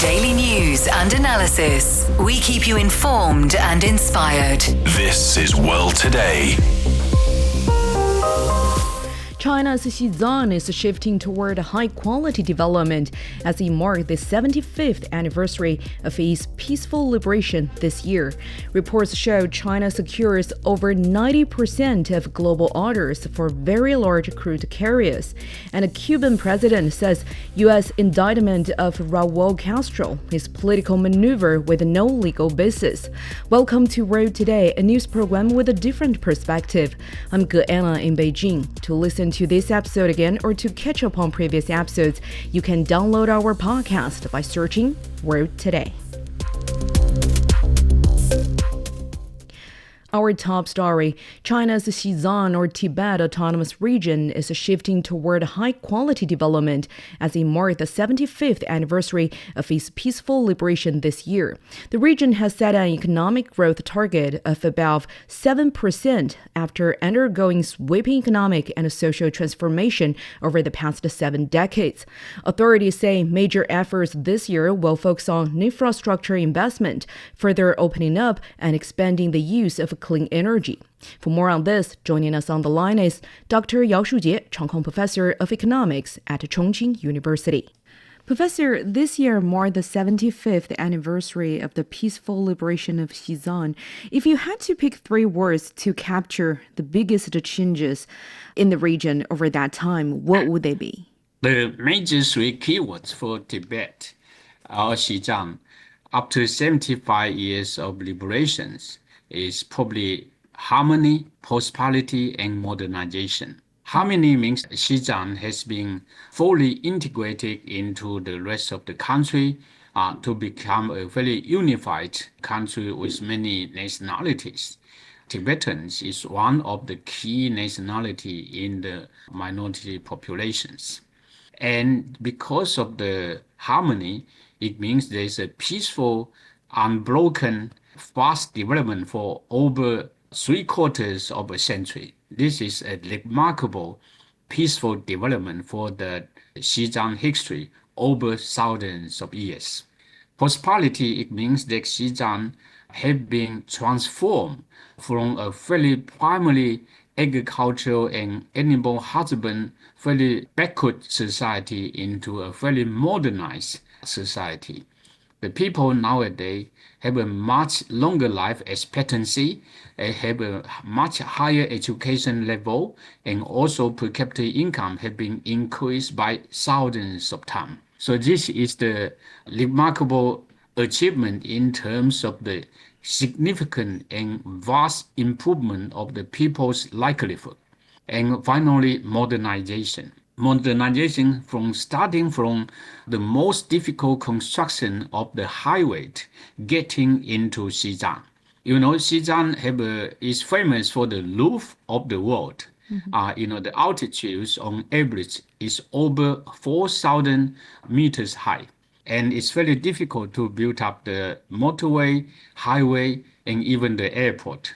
Daily news and analysis. We keep you informed and inspired. This is World Today. China's Xizang is shifting toward high-quality development as it marks the 75th anniversary of its peaceful liberation this year. Reports show China secures over 90% of global orders for very large crude carriers. And the Cuban president says U.S. indictment of Raul Castro is political maneuver with no legal basis. Welcome to World Today, a news program with a different perspective. I'm Anna in Beijing. To listen to this episode again or to catch up on previous episodes, you can download our podcast by searching World Today. Our top story, China's Xizang or Tibet Autonomous Region is shifting toward high-quality development as it marks the 75th anniversary of its peaceful liberation this year. The region has set an economic growth target of about 7% after undergoing sweeping economic and social transformation over the past 7 decades. Authorities say major efforts this year will focus on infrastructure investment, further opening up and expanding the use of clean energy. For more on this, joining us on the line is Dr. Yao Shujie, Changkong Professor of Economics at Chongqing University. Professor, this year marked the 75th anniversary of the peaceful liberation of Xizang. If you had to pick 3 words to capture the biggest changes in the region over that time, what would they be? The major 3 keywords for Tibet or Xizang after 75 years of liberations is probably harmony, prosperity, and modernization. Harmony means Xizang has been fully integrated into the rest of the country to become a very unified country with many nationalities. Tibetans is one of the key nationality in the minority populations. And because of the harmony, it means there's a peaceful, unbroken, fast development for over 3/4 of a century. This is a remarkable, peaceful development for the Xizang history over thousands of years. Prosperity, it means that Xizang have been transformed from a very primarily agricultural and animal husband, very backward society into a very modernized society. The people nowadays have a much longer life expectancy, have a much higher education level, and also per capita income have been increased by thousands of times. So this is the remarkable achievement in terms of the significant and vast improvement of the people's livelihood. And finally, modernization. Modernization starting from the most difficult construction of the highway getting into Xizang. You know, Xizang is famous for the roof of the world. The altitude on average is over 4,000 meters high. And it's very difficult to build up the motorway, highway, and even the airport.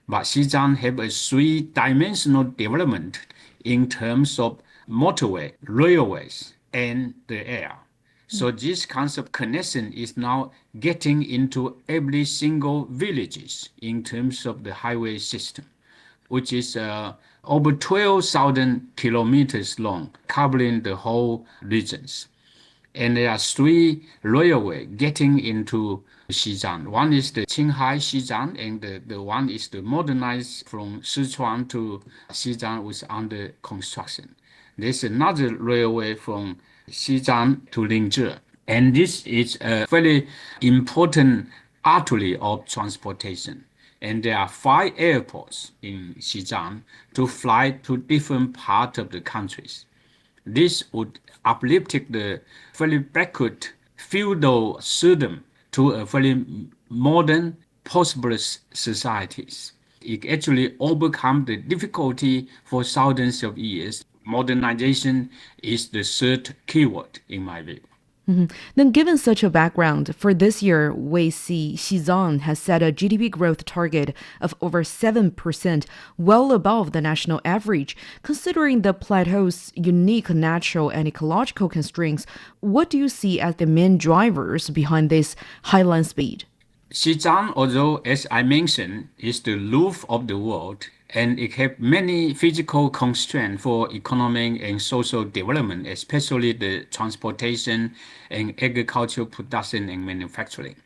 But Xizang have a 3-dimensional development in terms of motorway, railways, and the air. So this kind of connection is now getting into every single villages in terms of the highway system, which is over 12,000 kilometers long, covering the whole regions. And there are 3 railway getting into Xizang. One is the Qinghai Xizang, and the one is the modernized from Sichuan to Xizang was under construction. There's another railway from Xizang to Linzhi. And this is a very important artery of transportation. And there are 5 airports in Xizang to fly to different parts of the countries. This would uplift the very backward feudal system to a very modern, prosperous societies. It actually overcome the difficulty for thousands of years. Modernization is the 3rd keyword in my view. Then, given such a background, for this year, we see Xizang has set a GDP growth target of over 7%, well above the national average. Considering the plateau's unique natural and ecological constraints, what do you see as the main drivers behind this highland speed? Xizang, although, as I mentioned, is the roof of the world, and it has many physical constraints for economic and social development, especially the transportation and agricultural production and manufacturing.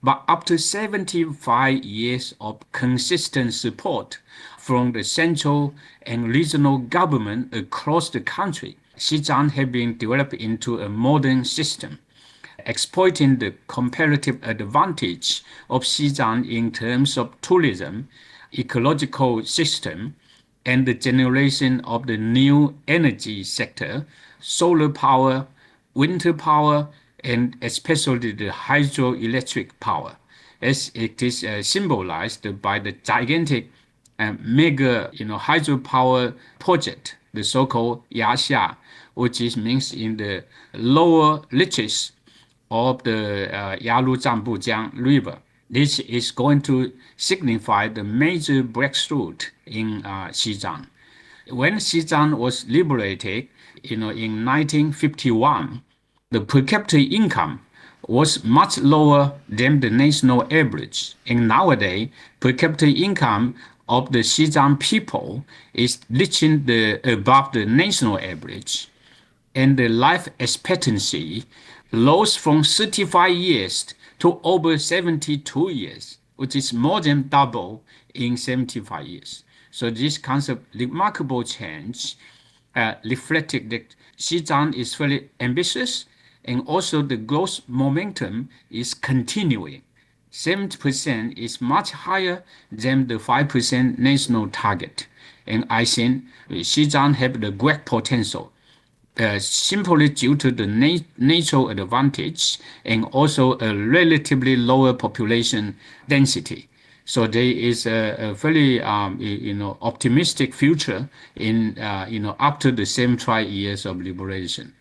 But after 75 years of consistent support from the central and regional government across the country, Xizang has been developed into a modern system, exploiting the comparative advantage of Xizang in terms of tourism, ecological system, and the generation of the new energy sector, solar power, wind power, and especially the hydroelectric power, as it is symbolized by the gigantic mega hydropower project, the so-called Yaxia, which means in the lower reaches of the Yalu-Zhangbujiang River. This is going to signify the major breakthrough in Xizang. When Xizang was liberated, in 1951, the per capita income was much lower than the national average. And nowadays, per capita income of the Xizang people is reaching above the national average. And the life expectancy rose from 35 years to over 72 years, which is more than double in 75 years. So this kind of remarkable change reflected that Xizang is very ambitious, and also the growth momentum is continuing. 7% is much higher than the 5% national target. And I think Xizang has the great potential, simply due to the natural advantage and also a relatively lower population density. So there is a very optimistic future in after the 75 years of liberation.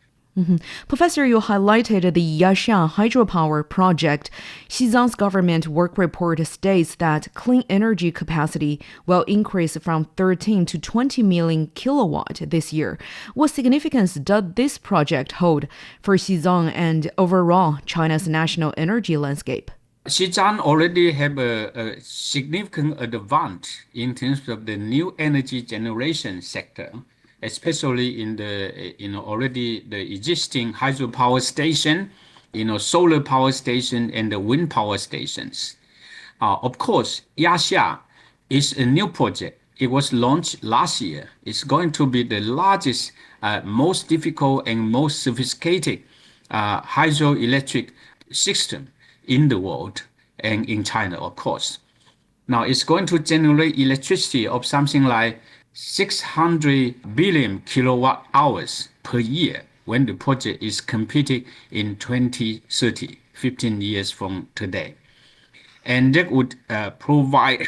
Professor, you highlighted the Yaxia hydropower project. Xizang's government work report states that clean energy capacity will increase from 13 to 20 million kilowatt this year. What significance does this project hold for Xizang and overall China's national energy landscape? Xizang already have a significant advantage in terms of the new energy generation sector, especially in the already the existing hydropower station, solar power station, and the wind power stations. Of course, Yaxia is a new project. It was launched last year. It's going to be the largest, most difficult, and most sophisticated hydroelectric system in the world, and in China, of course. Now, it's going to generate electricity of something like 600 billion kilowatt hours per year when the project is completed in 2030, 15 years from today. And that would provide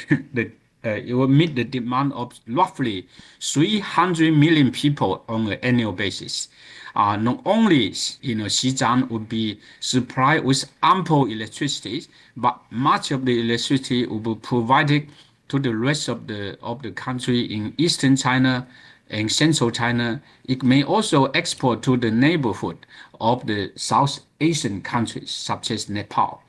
it will meet the demand of roughly 300 million people on an annual basis. Not only Xizang would be supplied with ample electricity, but much of the electricity will be provided to the rest of the country in eastern China and central China. It may also export to the neighborhood of the South Asian countries, such as Nepal.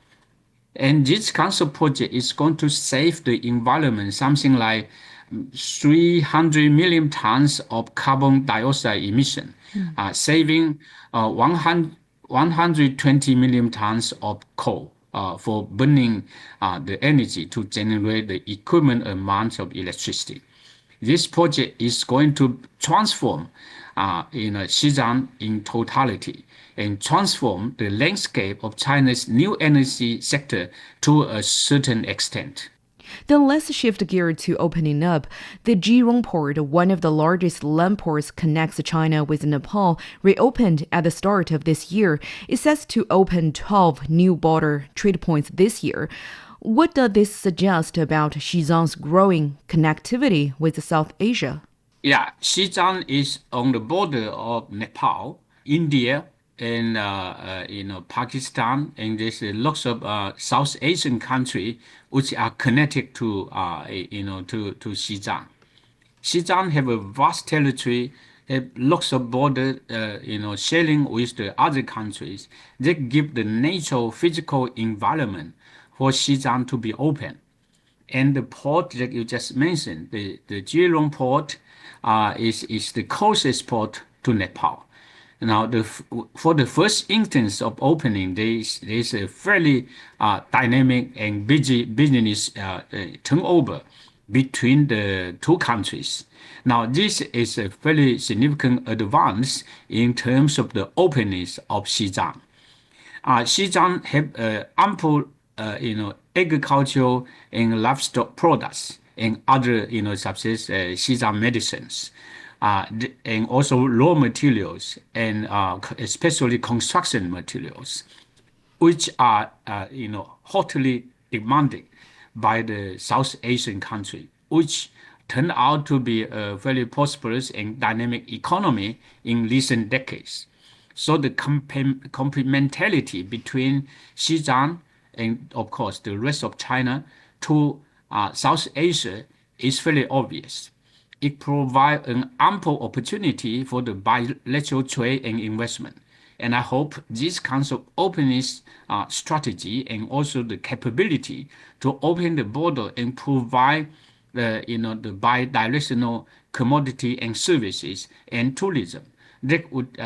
And this kind of project is going to save the environment something like 300 million tons of carbon dioxide emission, saving 120 million tons of coal for burning the energy to generate the equivalent amount of electricity. This project is going to transform Xizang in totality and transform the landscape of China's new energy sector to a certain extent. Then let's shift gear to opening up. The Xizang port, one of the largest land ports connects China with Nepal, reopened at the start of this year. It says to open 12 new border trade points this year. What does this suggest about Xizang's growing connectivity with South Asia? Yeah, Xizang is on the border of Nepal, India, and Pakistan, and there's lots of South Asian countries which are connected to to Xizang. Xizang have a vast territory, have lots of border, sharing with the other countries. They give the natural physical environment for Xizang to be open. And the port that you just mentioned, the Geelong port, is the closest port to Nepal. Now, for the first instance of opening, there's a fairly dynamic and busy business turnover between the two countries. Now, this is a fairly significant advance in terms of the openness of Xizang. Xizang have ample, agricultural and livestock products and other, such as Xizang medicines, and also raw materials and especially construction materials, which are, hotly demanded by the South Asian country, which turned out to be a very prosperous and dynamic economy in recent decades. So the complementarity between Xizang and, of course, the rest of China to South Asia is very obvious. It provides an ample opportunity for the bilateral trade and investment. And I hope this kind of openness strategy and also the capability to open the border and provide the bidirectional commodity and services and tourism that would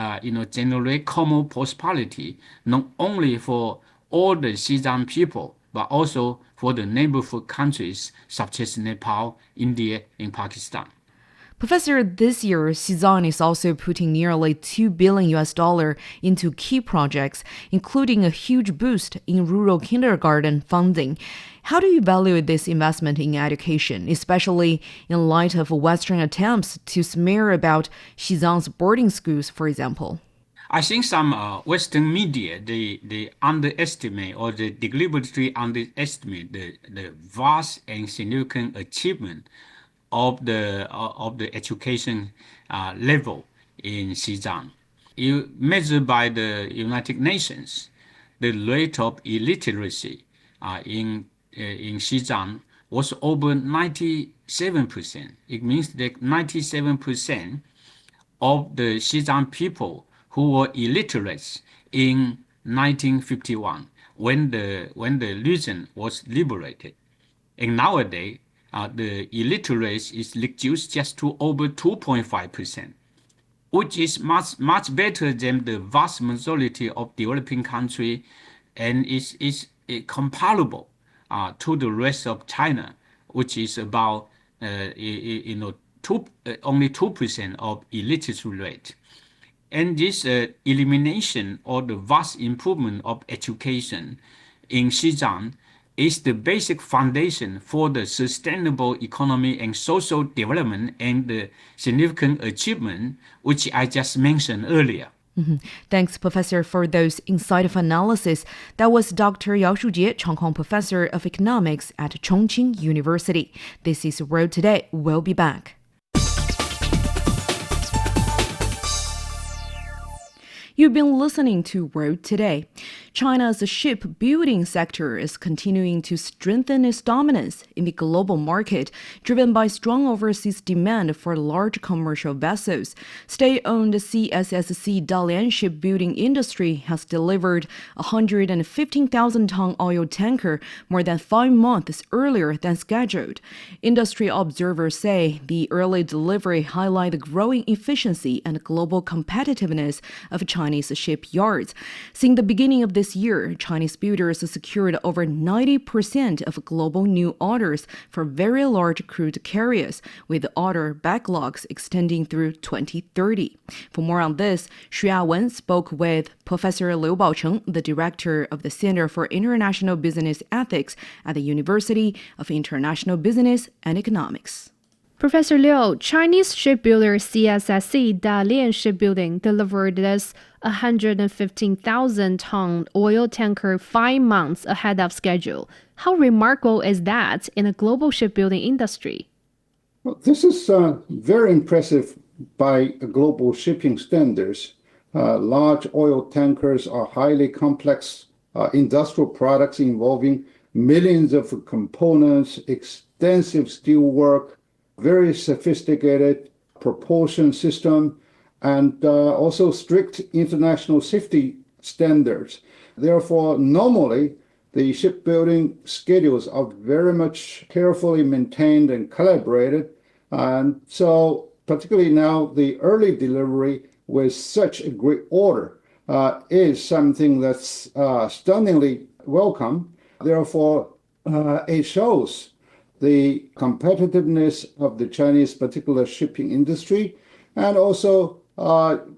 generate common prosperity not only for all the Xizang people but also for the neighborhood countries such as Nepal, India, and Pakistan. Professor, this year, Xizang is also putting nearly $2 billion into key projects, including a huge boost in rural kindergarten funding. How do you evaluate this investment in education, especially in light of Western attempts to smear about Xizang's boarding schools, for example? I think some Western media, they underestimate or they deliberately underestimate the vast and significant achievement of the education level in Xizang. You measure by the United Nations, the rate of illiteracy in Xizang was over 97%. It means that 97% of the Xizang people who were illiterate in 1951 when the region was liberated. And nowadays, the illiteracy is reduced just to over 2.5%, which is much better than the vast majority of developing countries and is comparable to the rest of China, which is about only 2% of illiteracy rate. And this elimination or the vast improvement of education in Xizang is the basic foundation for the sustainable economy and social development and the significant achievement which I just mentioned earlier. Mm-hmm. Thanks, Professor, for those insightful analysis. That was Dr. Yao Shujie, Chong Professor of Economics at Chongqing University. This is World Today. We'll be back. You've been listening to World Today. China's shipbuilding sector is continuing to strengthen its dominance in the global market, driven by strong overseas demand for large commercial vessels. State-owned CSSC Dalian shipbuilding industry has delivered a 115,000-ton oil tanker more than 5 months earlier than scheduled. Industry observers say the early delivery highlights the growing efficiency and global competitiveness of Chinese shipyards. Since the beginning of this year, Chinese builders secured over 90% of global new orders for very large crude carriers, with order backlogs extending through 2030. For more on this, Xu Yawen spoke with Professor Liu Baocheng, the director of the Center for International Business Ethics at the University of International Business and Economics. Professor Liu, Chinese shipbuilder CSSC Dalian Shipbuilding delivered this 115,000-ton oil tanker 5 months ahead of schedule. How remarkable is that in the global shipbuilding industry? Well, this is very impressive by global shipping standards. Large oil tankers are highly complex industrial products involving millions of components, extensive steel work, very sophisticated propulsion system, and also strict international safety standards. Therefore, normally, the shipbuilding schedules are very much carefully maintained and calibrated. And so, particularly now, the early delivery with such a great order is something that's stunningly welcome. Therefore, it shows the competitiveness of the Chinese particular shipping industry, and also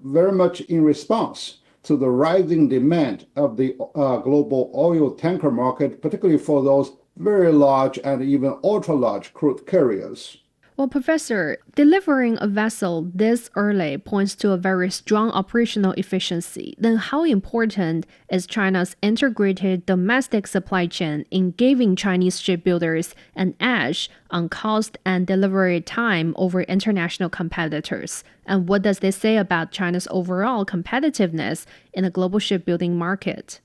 very much in response to the rising demand of the global oil tanker market, particularly for those very large and even ultra-large crude carriers. Well, Professor, delivering a vessel this early points to a very strong operational efficiency. Then how important is China's integrated domestic supply chain in giving Chinese shipbuilders an edge on cost and delivery time over international competitors? And what does this say about China's overall competitiveness in the global shipbuilding market?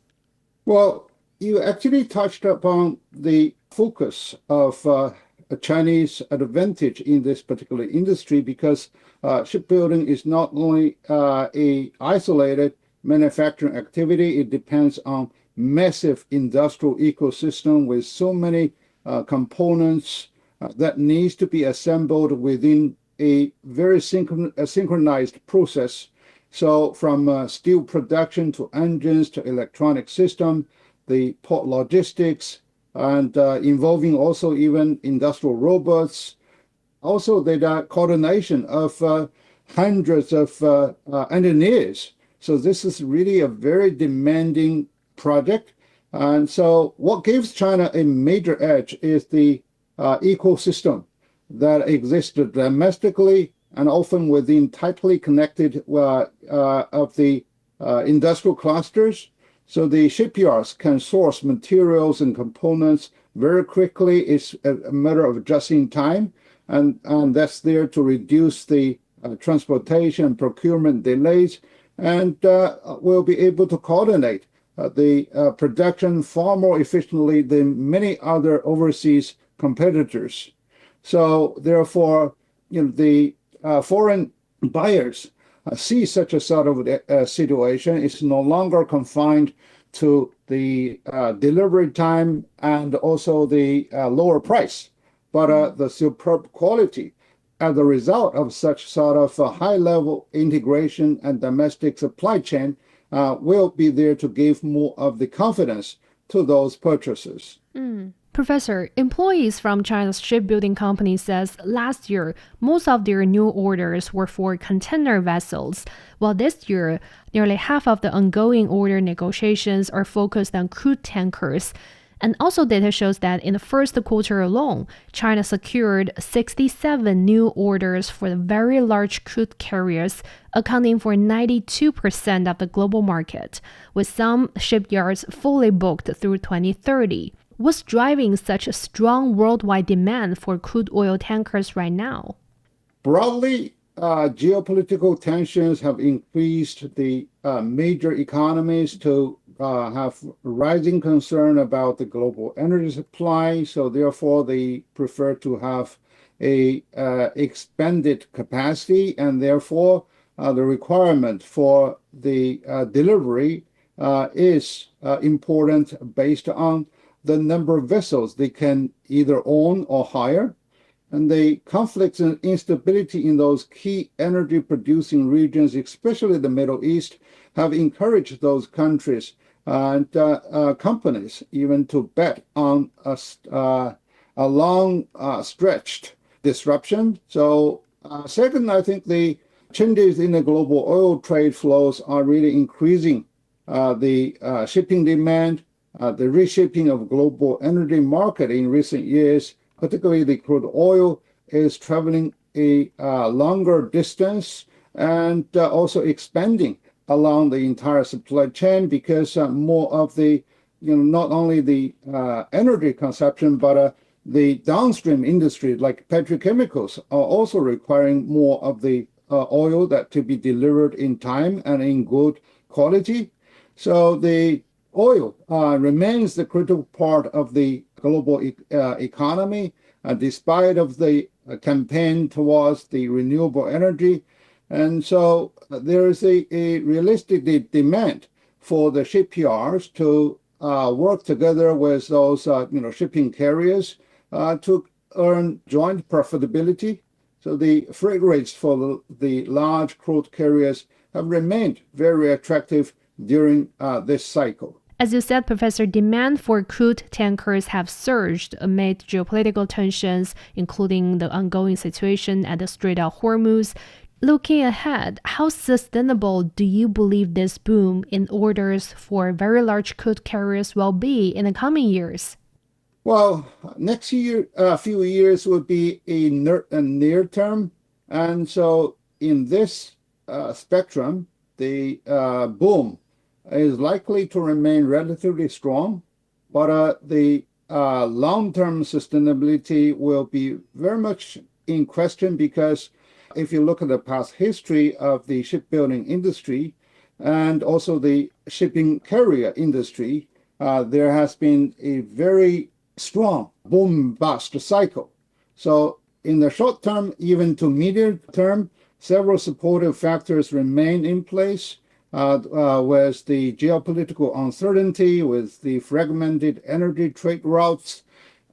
Well, you actually touched upon the focus of a Chinese advantage in this particular industry, because shipbuilding is not only a isolated manufacturing activity, it depends on massive industrial ecosystem with so many components that needs to be assembled within a very synchronized process. So from steel production to engines to electronic system, the port logistics, and involving also even industrial robots. Also, the coordination of hundreds of engineers. So this is really a very demanding project. And so what gives China a major edge is the ecosystem that exists domestically and often within tightly connected of the industrial clusters. So the shipyards can source materials and components very quickly. It's a matter of just in time, and that's there to reduce the transportation and procurement delays, and will be able to coordinate the production far more efficiently than many other overseas competitors. So therefore, the foreign buyers see such a sort of situation. It's no longer confined to the delivery time and also the lower price, but the superb quality. As a result of such sort of high-level integration and domestic supply chain will be there to give more of the confidence to those purchasers. Professor, employees from China's shipbuilding company says last year, most of their new orders were for container vessels, while this year, nearly half of the ongoing order negotiations are focused on crude tankers. And also data shows that in the first quarter alone, China secured 67 new orders for the very large crude carriers, accounting for 92% of the global market, with some shipyards fully booked through 2030. What's driving such a strong worldwide demand for crude oil tankers right now? Broadly, geopolitical tensions have increased the major economies to have rising concern about the global energy supply. So therefore, they prefer to have a expanded capacity, and therefore the requirement for the delivery is important based on the number of vessels they can either own or hire. And the conflicts and instability in those key energy producing regions, especially the Middle East, have encouraged those countries and companies even to bet on a long stretched disruption. So second, I think the changes in the global oil trade flows are really increasing the shipping demand. The reshaping of global energy market in recent years, particularly the crude oil, is traveling a longer distance and also expanding along the entire supply chain, because more of the, not only the energy consumption, but the downstream industry like petrochemicals are also requiring more of the oil that to be delivered in time and in good quality. So the oil remains the critical part of the global economy, despite of the campaign towards the renewable energy. And so there is a realistic demand for the shipyards to work together with those shipping carriers to earn joint profitability. So the freight rates for the large crude carriers have remained very attractive during this cycle. As you said, Professor, demand for crude tankers have surged amid geopolitical tensions, including the ongoing situation at the Strait of Hormuz. Looking ahead, how sustainable do you believe this boom in orders for very large crude carriers will be in the coming years? Well, next year, few years will be a near term. And so in this spectrum, the boom is likely to remain relatively strong, but the long-term sustainability will be very much in question, because if you look at the past history of the shipbuilding industry and also the shipping carrier industry, there has been a very strong boom-bust cycle. So in the short term, even to medium term, several supportive factors remain in place, with the geopolitical uncertainty, with the fragmented energy trade routes,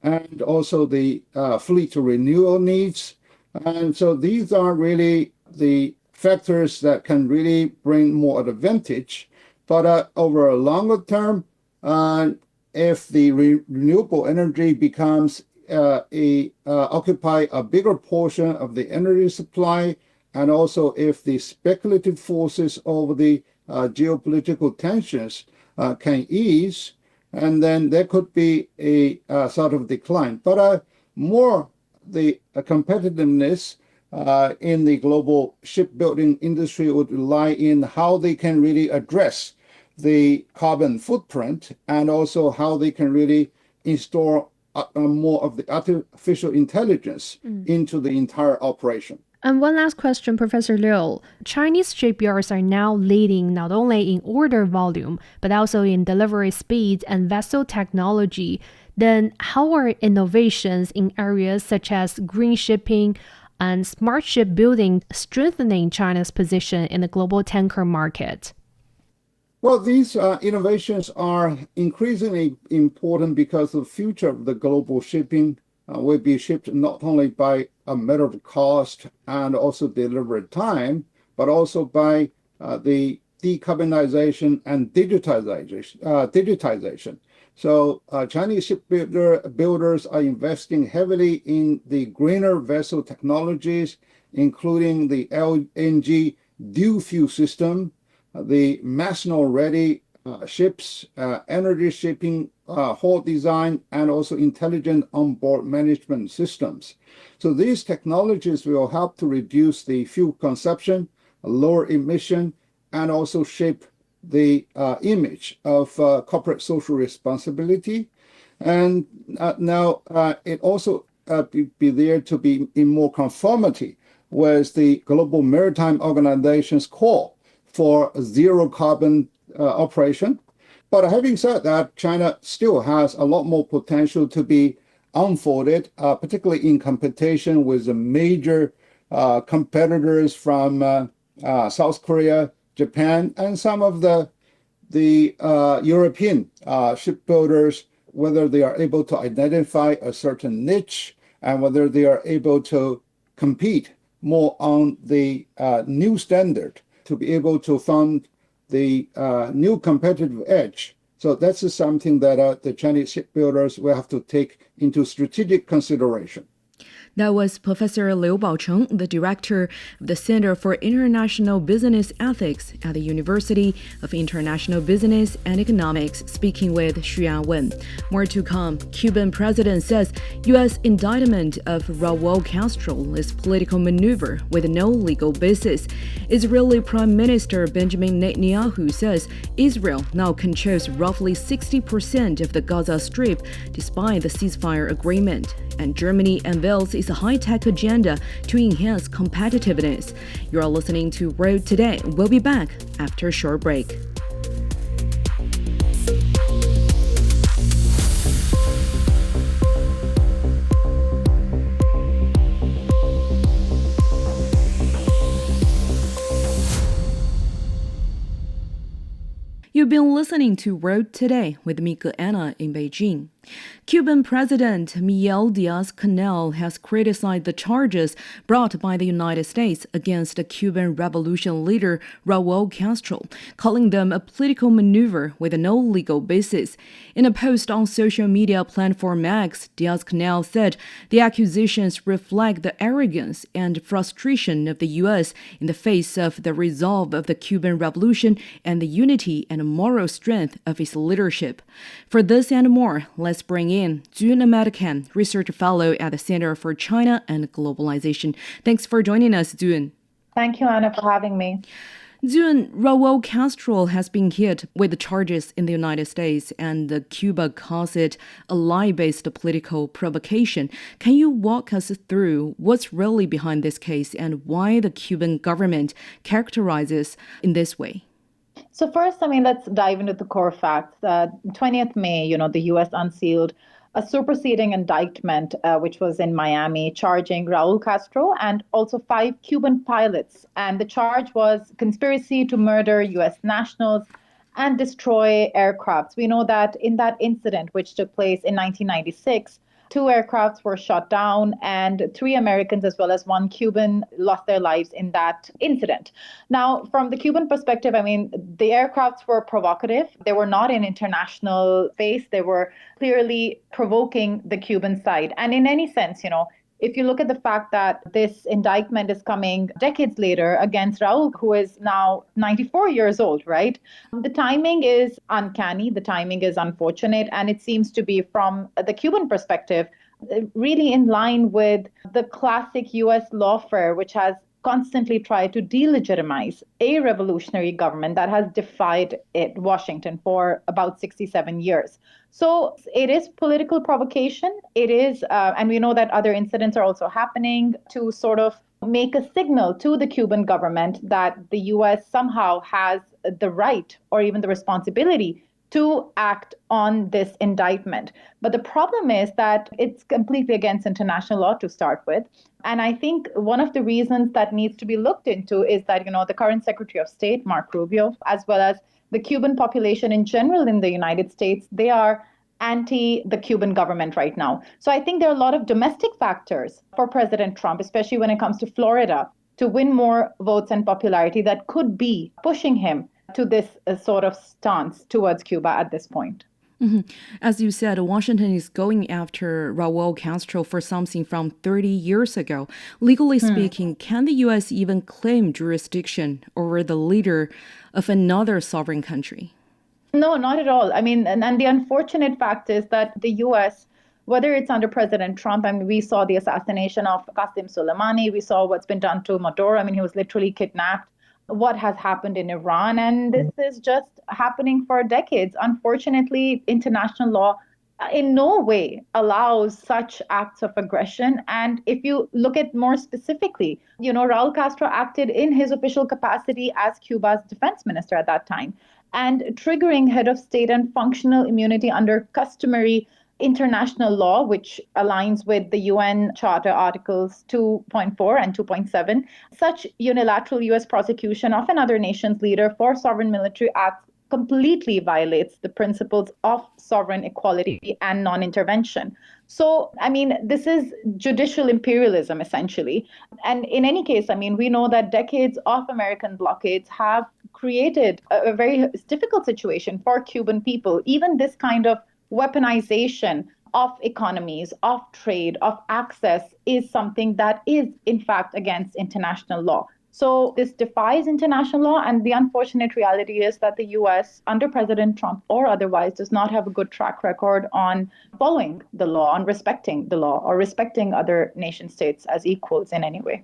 and also the fleet renewal needs. And so these are really the factors that can really bring more advantage. But over a longer term, if the renewable energy becomes occupy a bigger portion of the energy supply, and also if the speculative forces over the geopolitical tensions can ease, and then there could be a sort of decline. But more the competitiveness in the global shipbuilding industry would lie in how they can really address the carbon footprint, and also how they can really install more of the artificial intelligence into the entire operation. And one last question, Professor Liu. Chinese shipyards are now leading not only in order volume, but also in delivery speed and vessel technology. Then how are innovations in areas such as green shipping and smart shipbuilding strengthening China's position in the global tanker market? Well, these innovations are increasingly important because the future of the global shipping will be shipped not only by a matter of cost and also delivery time, but also by the decarbonization and digitization. So Chinese shipbuilders are investing heavily in the greener vessel technologies, including the LNG dual fuel system, the methanol-ready ships, energy shipping, hull design, and also intelligent onboard management systems. So these technologies will help to reduce the fuel consumption, lower emission, and also shape the image of corporate social responsibility. And now it also be there to be in more conformity with the Global Maritime Organization's call for zero carbon operation. But having said that, China still has a lot more potential to be unfolded, particularly in competition with the major competitors from South Korea, Japan, and some of the European shipbuilders, whether they are able to identify a certain niche and whether they are able to compete more on the new standard to be able to fund the new competitive edge. So that's something that the Chinese shipbuilders will have to take into strategic consideration. That was Professor Liu Baocheng, the director of the Center for International Business Ethics at the University of International Business and Economics, speaking with Xuan Wen. More to come. Cuban president says U.S. indictment of Raul Castro is political maneuver with no legal basis. Israeli Prime Minister Benjamin Netanyahu says Israel now controls roughly 60% of the Gaza Strip despite the ceasefire agreement. And Germany unveils its its high-tech agenda to enhance competitiveness. You are listening to Road Today. We'll be back after a short break. You've been listening to Road Today with me, Anna, in Beijing. Cuban President Miguel Diaz-Canel has criticized the charges brought by the United States against the Cuban revolution leader Raul Castro, calling them a political maneuver with no legal basis. In a post on social media platform X, Diaz-Canel said the accusations reflect the arrogance and frustration of the U.S. in the face of the resolve of the Cuban Revolution and the unity and moral strength of its leadership. For this and more, let's bring in Jun American, research fellow at the Center for China and Globalization. Thanks for joining us, Jun. Thank you, Anna, for having me. Jun, Raul Castro has been hit with the charges in the United States, and Cuba calls it a lie-based political provocation. Can you walk us through what's really behind this case and why the Cuban government characterizes in this way? So first, let's dive into the core facts. 20th May, the U.S. unsealed a superseding indictment, which was in Miami, charging Raul Castro and also 5 Cuban pilots. And the charge was conspiracy to murder U.S. nationals and destroy aircrafts. We know that in that incident, which took place in 1996, 2 aircrafts were shot down and 3 Americans as well as 1 Cuban lost their lives in that incident. Now, from the Cuban perspective, the aircrafts were provocative. They were not in international space. They were clearly provoking the Cuban side. And in any sense, if you look at the fact that this indictment is coming decades later against Raul, who is now 94 years old, right? The timing is uncanny. The timing is unfortunate. And it seems to be, from the Cuban perspective, really in line with the classic U.S. lawfare, which has constantly tried to delegitimize a revolutionary government that has defied Washington for about 67 years. So it is political provocation. It is, and we know that other incidents are also happening to sort of make a signal to the Cuban government that the U.S. somehow has the right or even the responsibility to act on this indictment. But the problem is that it's completely against international law to start with. And I think one of the reasons that needs to be looked into is that, the current Secretary of State, Marco Rubio, as well as the Cuban population in general in the United States, they are anti the Cuban government right now. So I think there are a lot of domestic factors for President Trump, especially when it comes to Florida, to win more votes and popularity that could be pushing him to this sort of stance towards Cuba at this point. Mm-hmm. As you said, Washington is going after Raul Castro for something from 30 years ago. Legally speaking, can the U.S. even claim jurisdiction over the leader of another sovereign country? No, not at all. And the unfortunate fact is that the U.S., whether it's under President Trump, we saw the assassination of Qasem Soleimani, we saw what's been done to Maduro. He was literally kidnapped. What has happened in Iran, and this is just happening for decades. Unfortunately, international law in no way allows such acts of aggression. And if you look at more specifically, Raul Castro acted in his official capacity as Cuba's defense minister at that time, and triggering head of state and functional immunity under customary international law, which aligns with the UN Charter Articles 2.4 and 2.7, such unilateral U.S. prosecution of another nation's leader for sovereign military acts completely violates the principles of sovereign equality and non-intervention. So, this is judicial imperialism, essentially. And in any case, we know that decades of American blockades have created a very difficult situation for Cuban people. Even this kind of weaponization of economies, of trade, of access is something that is, in fact, against international law. So this defies international law, and the unfortunate reality is that the U.S., under President Trump or otherwise, does not have a good track record on following the law, on respecting the law, or respecting other nation states as equals in any way.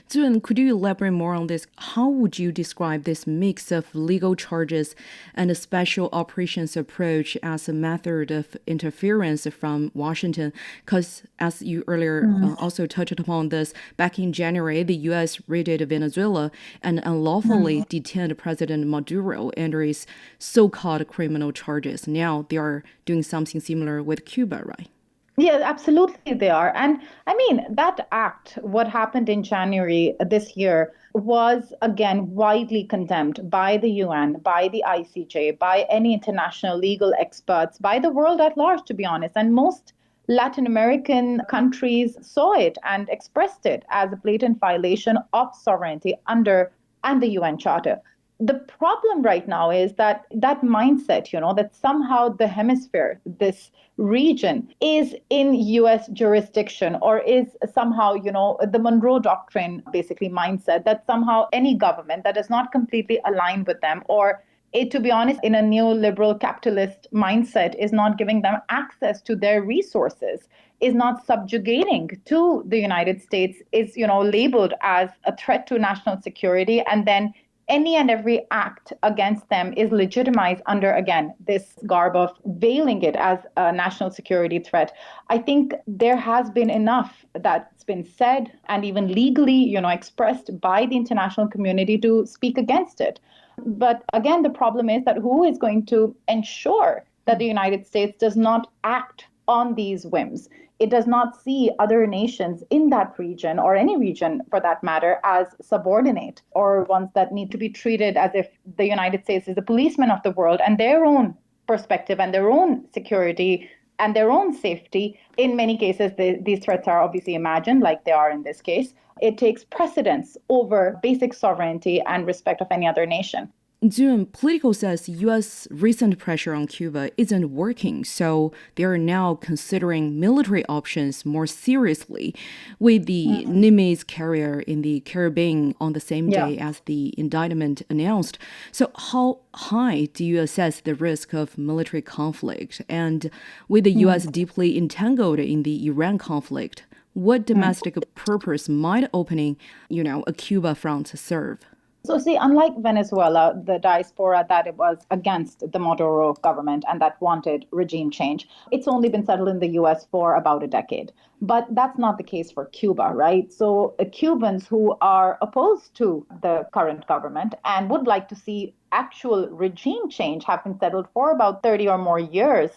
Zun, could you elaborate more on this? How would you describe this mix of legal charges and a special operations approach as a method of interference from Washington? Because as you earlier also touched upon this, back in January, the U.S. raided Venezuela and unlawfully detained President Maduro under his so-called criminal charges. Now they are doing something similar with Cuba, right? Yeah, absolutely they are. And I mean, that act, what happened in January this year, was again widely condemned by the UN, by the ICJ, by any international legal experts, by the world at large, to be honest. And most Latin American countries saw it and expressed it as a blatant violation of sovereignty under and the UN Charter. The problem right now is that mindset, that somehow the hemisphere, this region, is in US jurisdiction, or is somehow, the Monroe Doctrine basically mindset, that somehow any government that is not completely aligned with them, or to be honest, in a neoliberal capitalist mindset, is not giving them access to their resources, is not subjugating to the United States, is, labeled as a threat to national security, and then any and every act against them is legitimized under, again, this garb of veiling it as a national security threat. I think there has been enough that's been said and even legally, expressed by the international community to speak against it. But again, the problem is that who is going to ensure that the United States does not act on these whims? It does not see other nations in that region, or any region for that matter, as subordinate, or ones that need to be treated as if the United States is the policeman of the world, and their own perspective and their own security and their own safety. In many cases, these threats are obviously imagined, like they are in this case. It takes precedence over basic sovereignty and respect of any other nation. June, Politico says U.S. recent pressure on Cuba isn't working, so they are now considering military options more seriously, with the Nimitz carrier in the Caribbean on the same day as the indictment announced. So how high do you assess the risk of military conflict? And with the U.S. deeply entangled in the Iran conflict, what domestic purpose might opening, a Cuba front serve? So see, unlike Venezuela, the diaspora that it was against the Maduro government and that wanted regime change, it's only been settled in the US for about a decade. But that's not the case for Cuba, right? So Cubans who are opposed to the current government and would like to see actual regime change have been settled for about 30 or more years.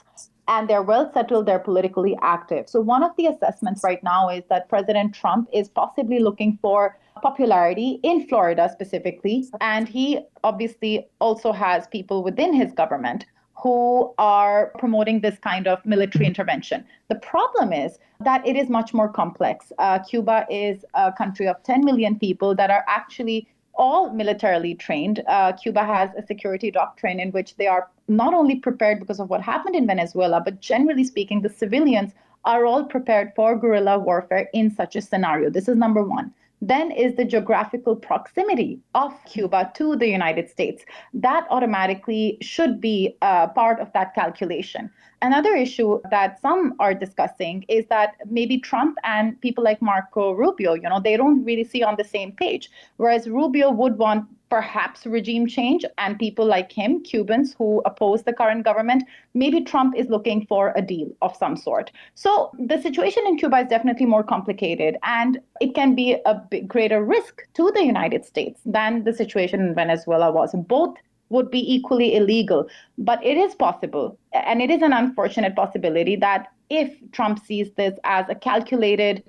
And they're well settled, they're politically active. So one of the assessments right now is that President Trump is possibly looking for popularity in Florida specifically. And he obviously also has people within his government who are promoting this kind of military intervention. The problem is that it is much more complex. Cuba is a country of 10 million people that are actually all militarily trained. Cuba has a security doctrine in which they are not only prepared because of what happened in Venezuela, but generally speaking, the civilians are all prepared for guerrilla warfare in such a scenario. This is number one. Then is the geographical proximity of Cuba to the United States. That automatically should be part of that calculation. Another issue that some are discussing is that maybe Trump and people like Marco Rubio, they don't really see on the same page. Whereas Rubio would want perhaps regime change, and people like him, Cubans who oppose the current government, maybe Trump is looking for a deal of some sort. So the situation in Cuba is definitely more complicated, and it can be a greater risk to the United States than the situation in Venezuela was. Both would be equally illegal. But it is possible, and it is an unfortunate possibility, that if Trump sees this as a calculated,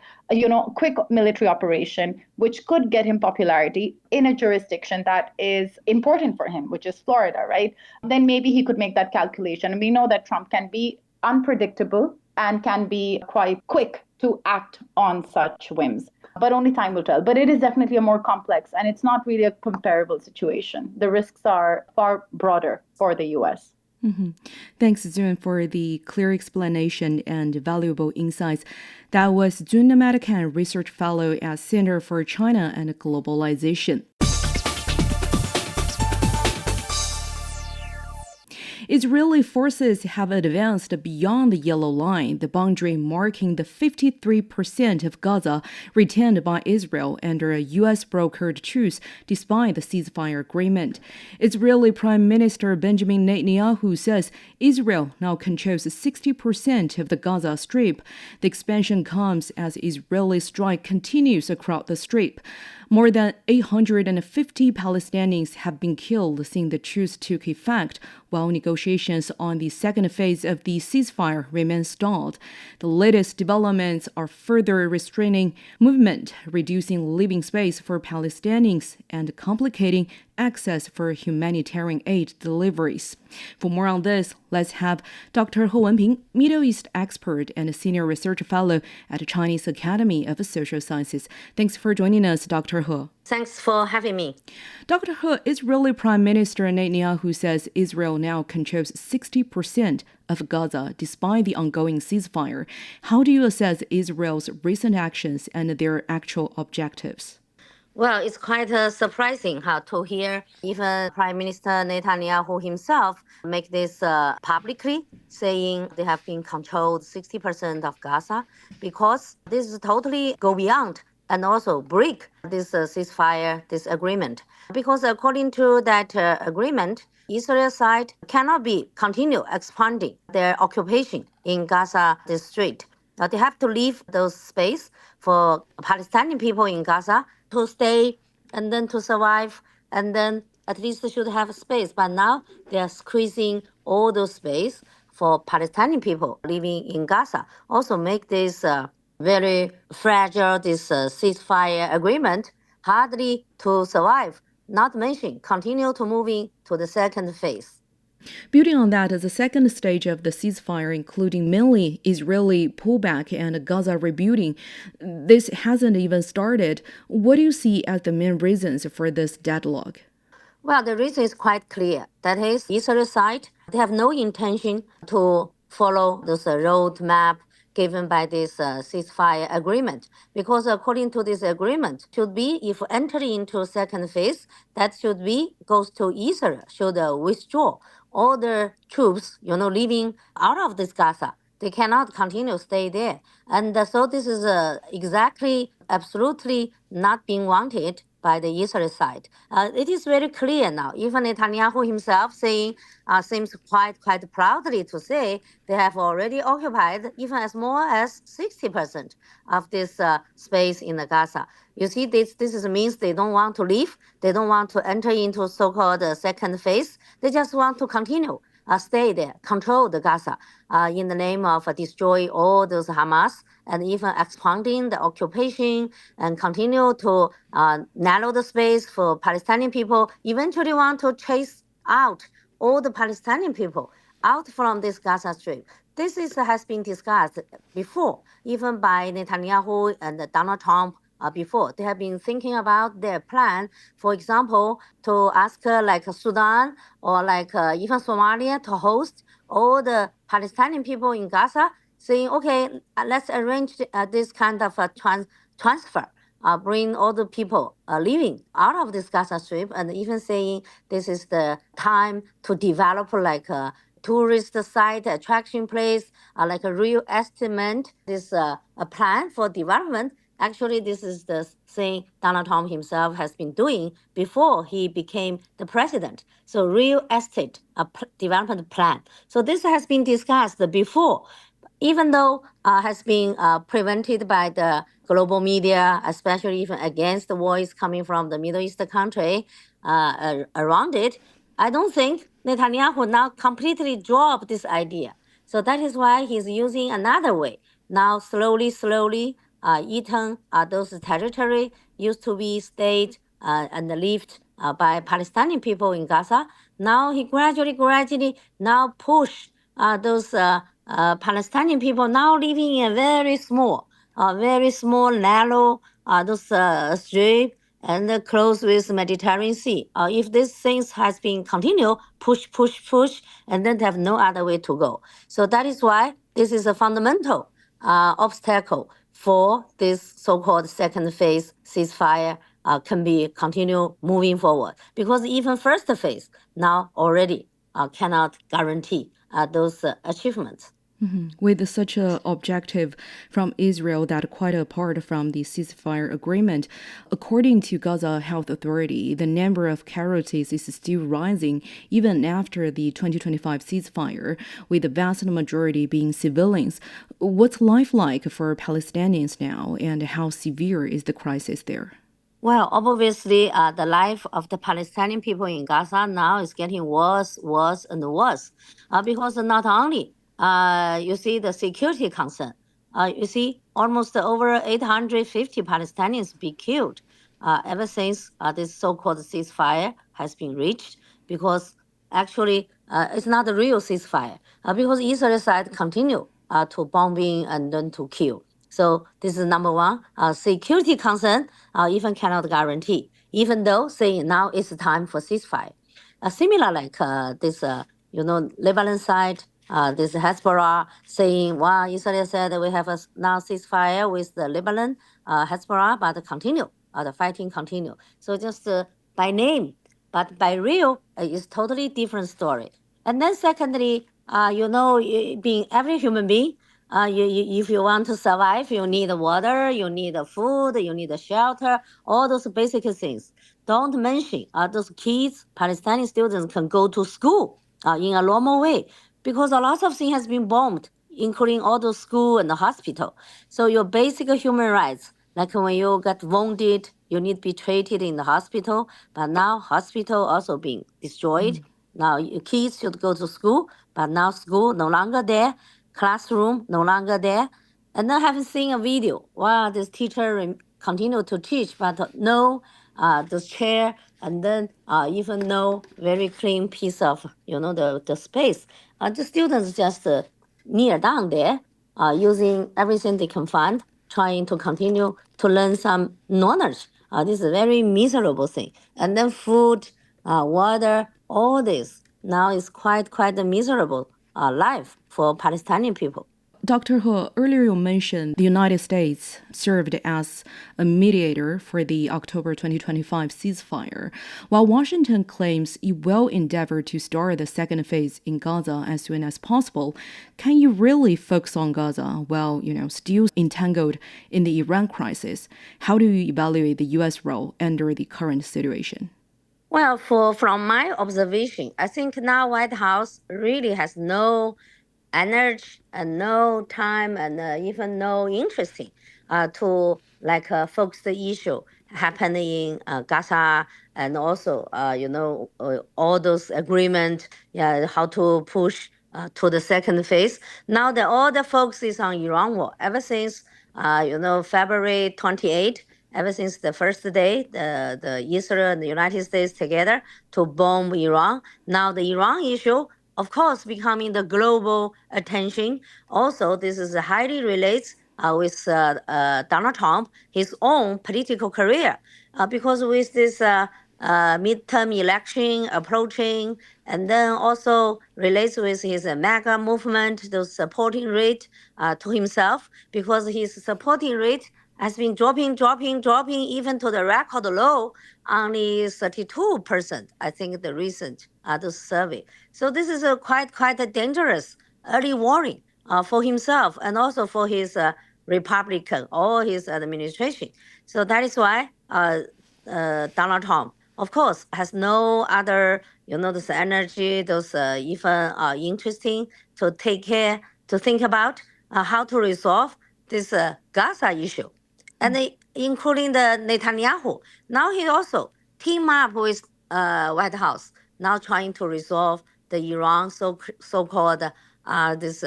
quick military operation, which could get him popularity in a jurisdiction that is important for him, which is Florida, right? Then maybe he could make that calculation. And we know that Trump can be unpredictable and can be quite quick to act on such whims. But only time will tell. But it is definitely a more complex, and it's not really a comparable situation. The risks are far broader for the U.S. Mm-hmm. Thanks, Jun, for the clear explanation and valuable insights. That was Jun Namadakan, Research Fellow at Center for China and Globalization. Israeli forces have advanced beyond the yellow line, the boundary marking the 53% of Gaza retained by Israel under a U.S.-brokered truce despite the ceasefire agreement. Israeli Prime Minister Benjamin Netanyahu says Israel now controls 60% of the Gaza Strip. The expansion comes as Israeli strike continues across the Strip. More than 850 Palestinians have been killed since the truce took effect, while negotiations on the second phase of the ceasefire remain stalled. The latest developments are further restraining movement, reducing living space for Palestinians, and complicating access for humanitarian aid deliveries. For more on this, let's have Dr. He Wenping, Middle East expert and senior research fellow at the Chinese Academy of Social Sciences. Thanks for joining us, Dr. He. Thanks for having me. Dr. He, Israeli Prime Minister Netanyahu says Israel now controls 60% of Gaza despite the ongoing ceasefire. How do you assess Israel's recent actions and their actual objectives? Well, it's quite surprising to hear even Prime Minister Netanyahu himself make this publicly, saying they have been controlled 60% of Gaza, because this is totally go beyond and also break this ceasefire, this agreement. Because according to that agreement, Israel side cannot continue expanding their occupation in Gaza Strip. They have to leave those space for Palestinian people in Gaza to stay and then to survive, and then at least they should have space. But now they are squeezing all those space for Palestinian people living in Gaza. Also make this very fragile, this ceasefire agreement hardly to survive, not mention continue to moving to the second phase. Building on that, the second stage of the ceasefire, including mainly Israeli pullback and Gaza rebuilding, this hasn't even started. What do you see as the main reasons for this deadlock? Well, the reason is quite clear. That is, Israel side, they have no intention to follow this roadmap given by this ceasefire agreement. Because according to this agreement, should be if entering into second phase, that should be goes to Israel, should withdraw all the troops, living out of this Gaza. They cannot continue to stay there. And so this is exactly, absolutely not being wanted by the Israel side. It is very clear now. Even Netanyahu himself saying, seems quite proudly to say they have already occupied even as more as 60% of this space in the Gaza. You see, this means they don't want to leave. They don't want to enter into so-called second phase. They just want to continue, stay there, control the Gaza in the name of destroy all those Hamas and even expanding the occupation and continue to narrow the space for Palestinian people, eventually want to chase out all the Palestinian people out from this Gaza Strip. This has been discussed before, even by Netanyahu and Donald Trump before. They have been thinking about their plan, for example, to ask like Sudan or like even Somalia to host all the Palestinian people in Gaza, saying, okay, let's arrange this kind of transfer, bring all the people living out of this Gaza Strip, and even saying this is the time to develop like a tourist site, attraction place, like a real estimate, this a plan for development. Actually, this is the thing Donald Trump himself has been doing before he became the president. So real estate development plan. So this has been discussed before, even though has been prevented by the global media, especially even against the voice coming from the Middle East country around it. I don't think Netanyahu now completely dropped this idea. So that is why he's using another way. Now slowly, eaten those territory used to be stayed and lived by Palestinian people in Gaza. Now he gradually now push those Palestinian people now living in a very small, narrow those strip and close with Mediterranean Sea. If these things has been continue, push, and then have no other way to go. So that is why this is a fundamental obstacle for this so-called second phase ceasefire can be continue moving forward. Because even first phase now already cannot guarantee those achievements. With such an objective from Israel that quite apart from the ceasefire agreement, according to Gaza Health Authority, the number of casualties is still rising even after the 2025 ceasefire, with the vast majority being civilians. What's life like for Palestinians now, and how severe is the crisis there? Well, obviously, the life of the Palestinian people in Gaza now is getting worse, worse, and worse, because not only you see the security concern, you see almost over 850 Palestinians be killed ever since this so-called ceasefire has been reached, because actually it's not a real ceasefire, because Israel side continue to bombing and then to kill. So this is number one. Security concern even cannot guarantee, even though saying now it's time for ceasefire. Similar like this, Lebanon side, this Hezbollah saying, well, Israel said we have a now ceasefire with the Lebanon, Hezbollah, but continue, the fighting continue. So just by name, but by real, it's totally different story. And then secondly, being every human being, if you want to survive, you need water, you need food, you need shelter, all those basic things. Don't mention those kids, Palestinian students can go to school in a normal way, because a lot of things has been bombed, including all the school and the hospital. So your basic human rights, like when you get wounded, you need to be treated in the hospital, but now hospital also being destroyed. Now your kids should go to school, but now school no longer there, classroom no longer there. And I have seen a video, wow, this teacher continue to teach, but no, the chair, and then even no very clean piece of, the space. The students just kneel down there, using everything they can find, trying to continue to learn some knowledge. This is a very miserable thing. And then food, water, all this now is quite a miserable life for Palestinian people. Dr. He, earlier you mentioned the United States served as a mediator for the October 2025 ceasefire, while Washington claims it will endeavor to start the second phase in Gaza as soon as possible. Can you really focus on Gaza while, still entangled in the Iran crisis? How do you evaluate the U.S. role under the current situation? Well, from my observation, I think now White House really has no energy and no time and even no interest to focus the issue happening in Gaza, and also all those agreement, how to push to the second phase. Now all the focus is on Iran war ever since February 28. Ever since the first day, the Israel and the United States together to bomb Iran. Now the Iran issue, of course, becoming the global attention. Also, this is highly relates with Donald Trump, his own political career, because with this midterm election approaching, and then also relates with his MAGA movement, the supporting rate to himself, because his supporting rate has been dropping even to the record low, only 32%, I think the recent the survey. So this is a quite a dangerous early warning for himself and also for his Republican or his administration. So that is why Donald Trump, of course, has no other, this energy, those even interesting to take care, to think about how to resolve this Gaza issue. And including the Netanyahu. Now he also team up with White House, now trying to resolve the Iran so-called this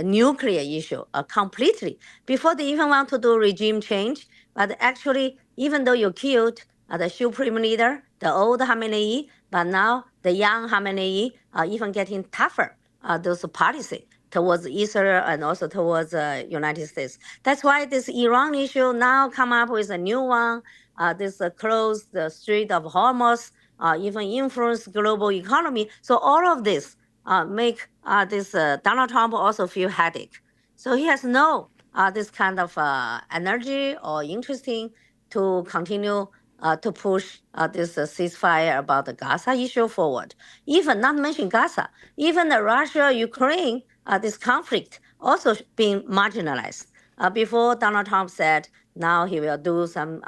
nuclear issue completely, before they even want to do regime change. But actually, even though you killed the supreme leader, the old Khamenei, but now the young Khamenei are even getting tougher, those policy towards Israel and also towards United States. That's why this Iran issue now come up with a new one. This close the Strait of Hormuz, even influence global economy. So all of this make this Donald Trump also feel headache. So he has no this kind of energy or interesting to continue to push this ceasefire about the Gaza issue forward. Even not mention Gaza, even the Russia-Ukraine, this conflict also being marginalized. Before Donald Trump said now he will do some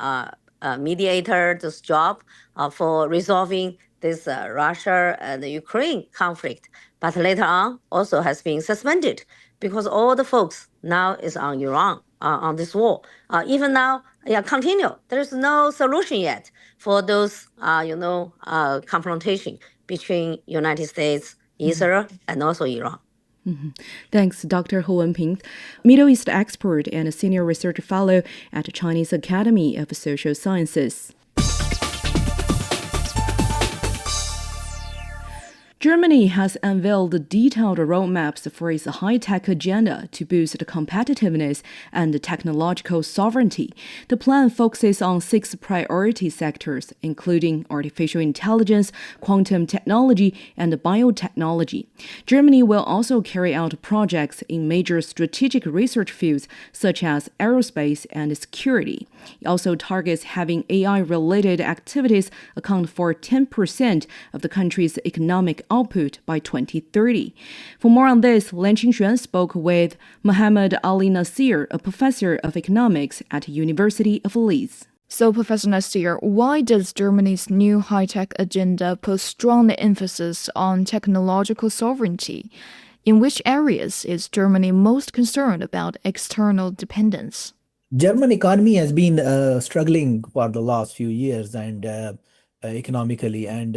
mediator this job for resolving this Russia and the Ukraine conflict, but later on also has been suspended because all the folks now is on Iran on this war. Even now, continue. There is no solution yet for those, confrontation between United States, Israel, and also Iran. Thanks, Dr. He Wenping, Middle East expert and a senior research fellow at the Chinese Academy of Social Sciences. Germany has unveiled detailed roadmaps for its high-tech agenda to boost competitiveness and technological sovereignty. The plan focuses on 6 priority sectors, including artificial intelligence, quantum technology, and biotechnology. Germany will also carry out projects in major strategic research fields such as aerospace and security. It also targets having AI-related activities account for 10% of the country's economic output by 2030. For more on this, Lan Qingxuan spoke with Mohammed Ali Nasir, a professor of economics at University of Leeds. So, Professor Nasir, why does Germany's new high-tech agenda put strong emphasis on technological sovereignty? In which areas is Germany most concerned about external dependence? German economy has been struggling for the last few years and economically, and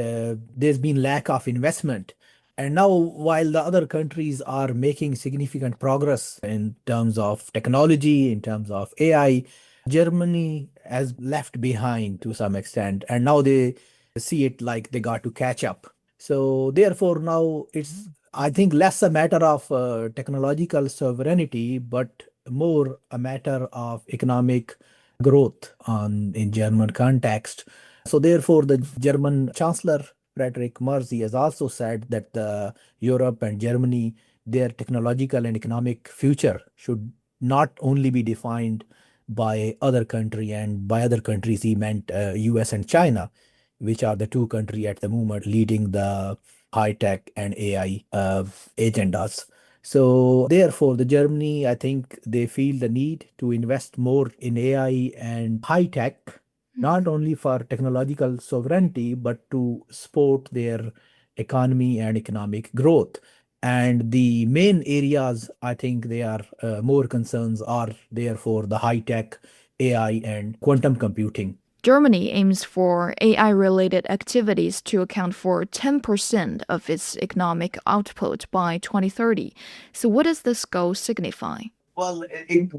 there's been lack of investment. And now, while the other countries are making significant progress in terms of technology, in terms of AI, Germany has left behind to some extent, and now they see it like they got to catch up. So therefore, now it's, I think, less a matter of technological sovereignty, but more a matter of economic growth in German context. So therefore, the German Chancellor Friedrich Merz has also said that Europe and Germany, their technological and economic future should not only be defined by other country, and by other countries he meant US and China, which are the 2 countries at the moment leading the high-tech and AI agendas. So therefore, the Germany, I think they feel the need to invest more in AI and high-tech, not only for technological sovereignty, but to support their economy and economic growth. And the main areas, I think they are more concerns are therefore the high-tech, AI, and quantum computing. Germany aims for AI-related activities to account for 10% of its economic output by 2030. So what does this goal signify? Well,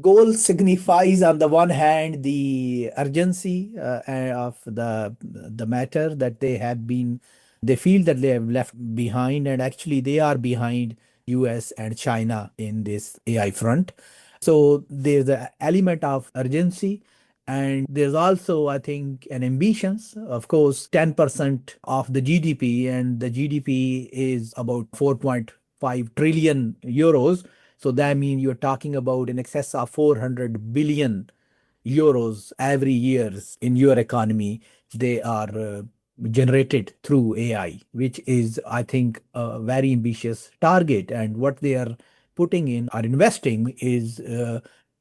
goal signifies on the one hand the urgency of the matter that they feel that they have left behind, and actually they are behind US and China in this AI front. So there's an element of urgency, and there's also, I think, an ambitions. Of course, 10% of the GDP, and the GDP is about 4.5 trillion euros. So that means you're talking about in excess of 400 billion euros every year in your economy. They are generated through AI, which is, I think, a very ambitious target. And what they are putting in or investing is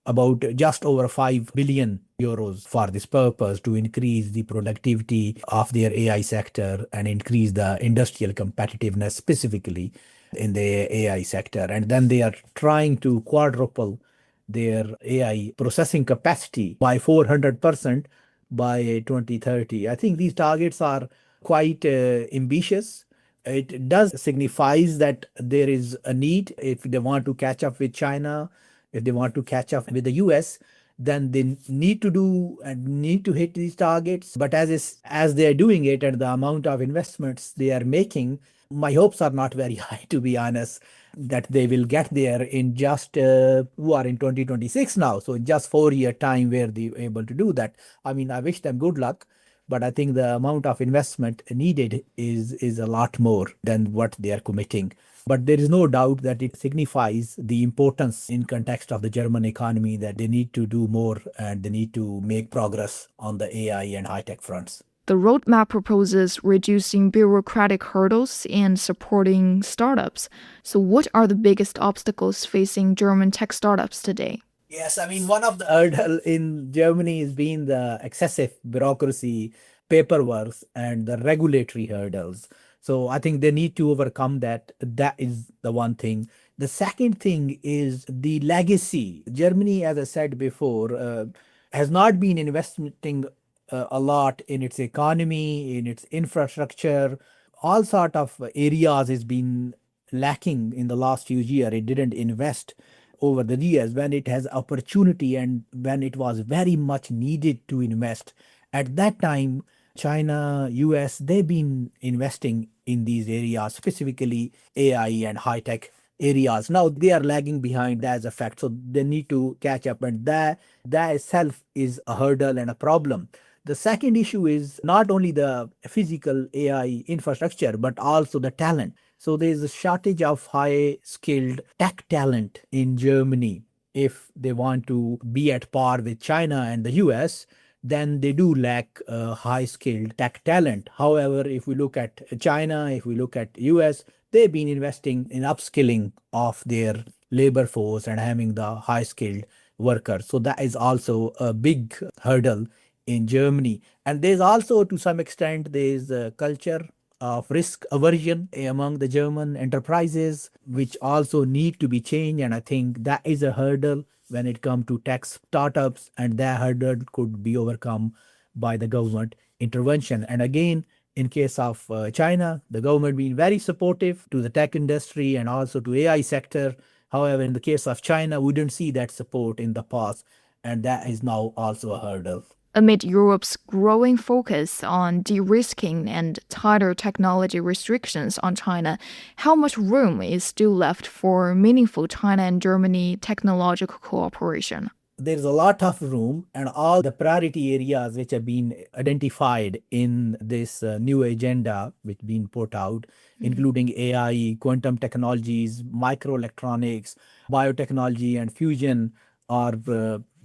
about just over 5 billion euros for this purpose, to increase the productivity of their AI sector and increase the industrial competitiveness specifically in the AI sector. And then they are trying to quadruple their AI processing capacity by 400% by 2030. I think these targets are quite ambitious. It does signifies that there is a need if they want to catch up with China, if they want to catch up with the US, then they need to do and need to hit these targets. But as they are doing it and the amount of investments they are making, my hopes are not very high, to be honest, that they will get there in just, who are in 2026 now. So just 4-year time where they're able to do that. I mean, I wish them good luck, but I think the amount of investment needed is a lot more than what they are committing But there is no doubt that it signifies the importance in context of the German economy that they need to do more and they need to make progress on the AI and high-tech fronts. The roadmap proposes reducing bureaucratic hurdles and supporting startups. So, what are the biggest obstacles facing German tech startups today? Yes, I mean, one of the hurdles in Germany has been the excessive bureaucracy, paperwork, and the regulatory hurdles. So I think they need to overcome that. That is the one thing. The second thing is the legacy. Germany, as I said before, has not been investing a lot in its economy, in its infrastructure. All sort of areas has been lacking in the last few years. It didn't invest over the years when it has opportunity and when it was very much needed to invest. At that time, China, US, they've been investing in these areas, specifically AI and high-tech areas. Now they are lagging behind as a fact. So they need to catch up, and that itself is a hurdle and a problem. The second issue is not only the physical AI infrastructure, but also the talent. So there is a shortage of high skilled tech talent in Germany. If they want to be at par with China and the US, then they do lack high skilled tech talent. However, if we look at China, if we look at US, they've been investing in upskilling of their labor force and having the high skilled workers. So that is also a big hurdle in Germany. And there's also, to some extent, there's a culture of risk aversion among the German enterprises, which also need to be changed. And I think that is a hurdle when it comes to tech startups, and that hurdle could be overcome by the government intervention. And again, in case of China, the government being very supportive to the tech industry and also to AI sector. However, in the case of China, we didn't see that support in the past, and that is now also a hurdle. Amid Europe's growing focus on de-risking and tighter technology restrictions on China, how much room is still left for meaningful China and Germany technological cooperation? There's a lot of room, and all the priority areas which have been identified in this new agenda which been put out, including AI, quantum technologies, microelectronics, biotechnology, and fusion, are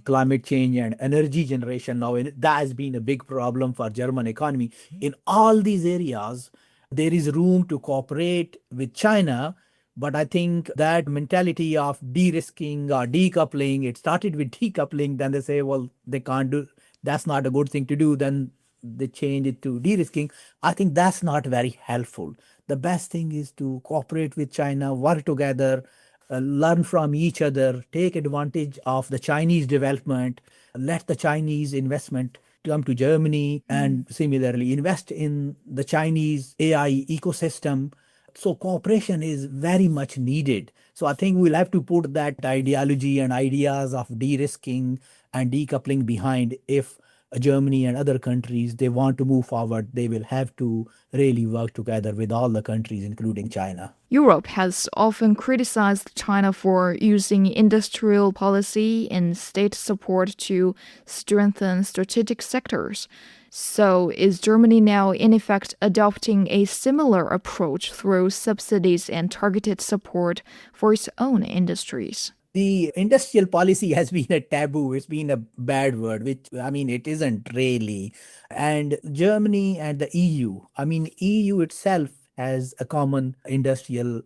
climate change and energy generation. Now that has been a big problem for German economy. In all these areas, there is room to cooperate with China. But I think that mentality of de-risking or decoupling, it started with decoupling, then they say, well, they can't do, that's not a good thing to do. Then they change it to de-risking. I think that's not very helpful. The best thing is to cooperate with China, work together, learn from each other, take advantage of the Chinese development, let the Chinese investment come to Germany, and similarly invest in the Chinese AI ecosystem. So cooperation is very much needed. So I think we'll have to put that ideology and ideas of de-risking and decoupling behind. If Germany and other countries, they want to move forward, they will have to really work together with all the countries, including China. Europe has often criticized China for using industrial policy and state support to strengthen strategic sectors. So, is Germany now, in effect, adopting a similar approach through subsidies and targeted support for its own industries? The industrial policy has been a taboo. It's been a bad word, which, I mean, it isn't really. And Germany and the EU, I mean, EU itself has a common industrial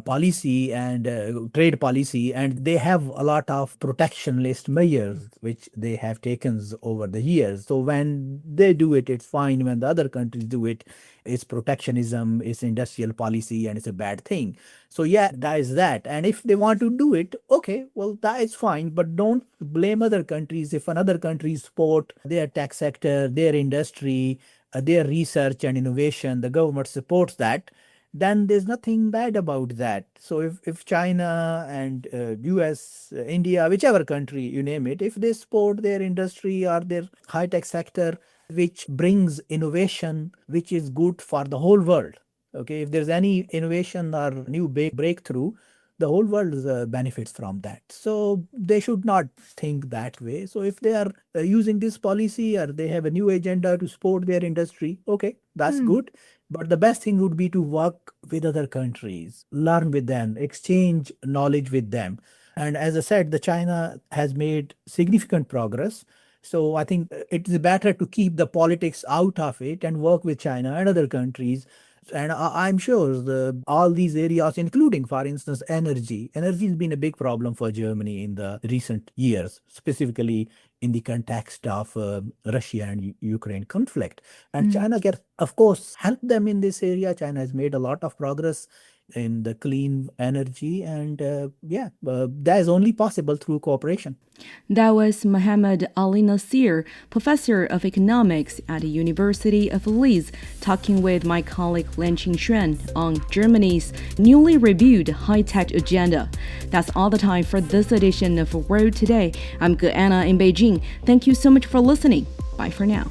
policy and trade policy, and they have a lot of protectionist measures which they have taken over the years. So when they do it, it's fine. When the other countries do it, it's protectionism, it's industrial policy, and it's a bad thing. So yeah, that is that. And if they want to do it, okay, well, that is fine. But don't blame other countries. If another country support their tech sector, their industry, their research and innovation, the government supports that, then there's nothing bad about that. So if China and US, India, whichever country, you name it, if they support their industry or their high-tech sector, which brings innovation, which is good for the whole world. Okay, if there's any innovation or new breakthrough, the whole world benefits from that. So they should not think that way. So if they are using this policy or they have a new agenda to support their industry, okay, that's good. But the best thing would be to work with other countries, learn with them, exchange knowledge with them. And as I said, the China has made significant progress. So I think it is better to keep the politics out of it and work with China and other countries. And I'm sure all these areas, including, for instance, energy has been a big problem for Germany in the recent years, specifically in the context of Russia and Ukraine conflict. And China can, of course, help them in this area. China has made a lot of progress in the clean energy, and that is only possible through cooperation. That was Mohammed Ali Nasir, professor of economics at the University of Leeds, talking with my colleague Lan Qingxuan on Germany's newly reviewed high-tech agenda. That's all the time for this edition of World Today. I'm Anna in Beijing. Thank you so much for listening. Bye for now.